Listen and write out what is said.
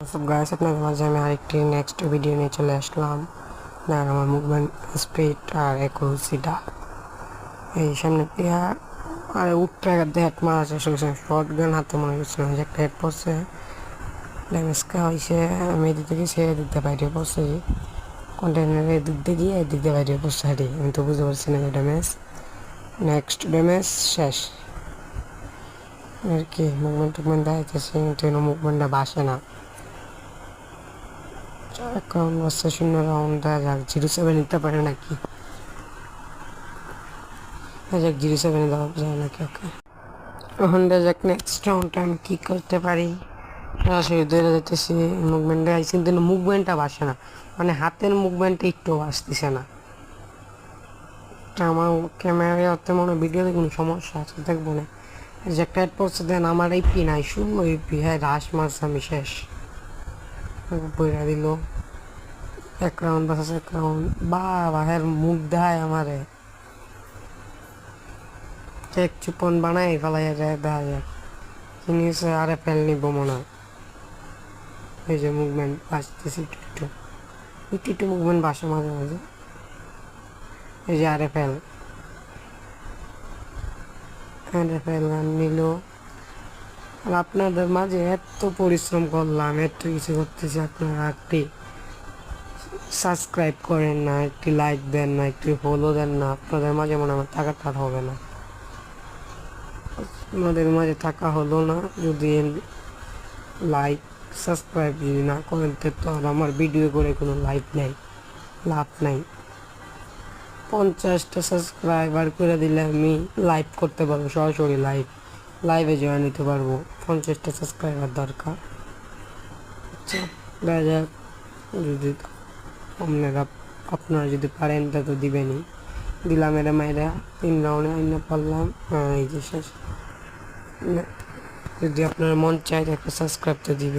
সব গাইস আপনাদের মাঝে আমি আরেকটি নেক্সট ভিডিও নিয়ে চলে আসলাম। আর আমার মুভমেন্ট স্পিড আর অ্যাকুরেসিটা এই সামনে দিয়া আর উঠতে একদম হেড মারা শেষ হয়েছে। শর্ট গান হাতে মনে করছিলাম যে একটা হেড পড়ছে, ড্যামেজ হয়েছে। আমি এদিক থেকে সে এদিক দিয়ে বাইরে পড়ছে, কন্টেনারের এদিক দিয়ে গিয়ে এদিক দিয়ে বাইরে পড়ছে। হাঁটি আমি তো বুঝতে পারছি না যে ড্যামেজ নেক্সট ড্যামেজ শেষ আর কি। মুভমেন্ট দেখাইতেছে কিন্তু মুভমেন্টটা বাসে না। অ্যাকাউন্ট বাচ্চা শূন্য রাউন্ড দেওয়া যাক, 07 নিতে পারে নাকি? যাক 07 দেওয়া যায় নাকি? ওকে, এখন যাক নেক্সট রাউন্ডটা আমি কী করতে পারি। সরাসরি ধরে যেতেছি, মুভমেন্টে আইসি কিন্তু মুভমেন্টটা বাসে না, মানে হাতের মুভমেন্টটা একটু আসতেছে না। আমার ক্যামেরায় অত মনে ভিডিওতে কোনো সমস্যা আছে দেখবো না। যে একটা হেড পড়ছে দেন আমার এই পি নাই, শুনবো এই পি। হ্যাঁ রাশ মারছে, আমি শেষ। বইরা দিল এক রাউন্ড বাস এক রাউন্ড। বাবা হ্যাঁ মুখ দেয় আমারে, চেক চুপন বানাই ফেলাই দেখা যাক কি নিয়েছে। আরে ফেল নিব মনে হয়। এই যে মুভমেন্ট বাঁচতেছি একটু একটু মুভমেন্ট বাসে মাঝে মাঝে। এই যে আরে ফেল গান নিল। আর আপনাদের মাঝে এত পরিশ্রম করলাম, এত কিছু করতেছি, আপনারা একটি সাবস্ক্রাইব করেন না, একটি লাইক দেন না, একটি ফলো দেন না। আপনাদের মাঝে মনে আমার টাকাটা হবে না, আপনাদের মাঝে থাকা হলো না। যদি লাইক সাবস্ক্রাইব যদি না করেন তো আর আমার ভিডিও করে কোনো লাইফ নেই, লাভ নাই। 50টা সাবস্ক্রাইবার করে দিলে আমি লাইভ করতে পারবো, সরাসরি লাইভে জয়েন নিতে পারবো। 50টা সাবস্ক্রাইবার দরকার। আচ্ছা দেখা যাক, যদি আপনারা যদি পারেন তা তো দিবেনই। দিলাম এরা মায়েরা 3 রাউন্ডে আইনা পারলাম। এই যে শেষ। যদি আপনার মন চায় একটা সাবস্ক্রাইব তো দিবে।